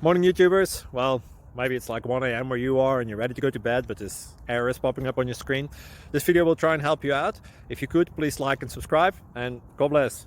Morning YouTubers. Well, maybe it's like 1 a.m. where you are and you're ready to go to bed, but this error is popping up on your screen. This video will try and help you out. If you could, please like and subscribe, and God bless.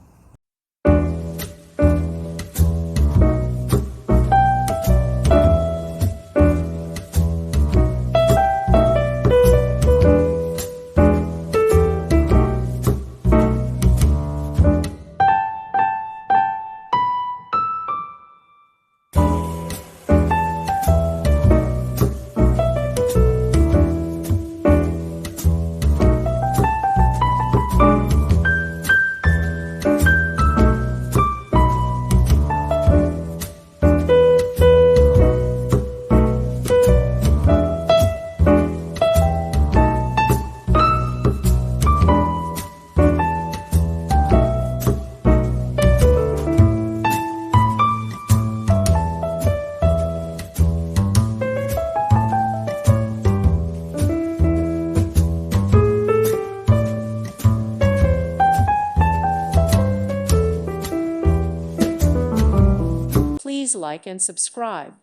Please like and subscribe.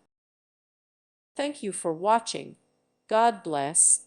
Thank you for watching. God bless.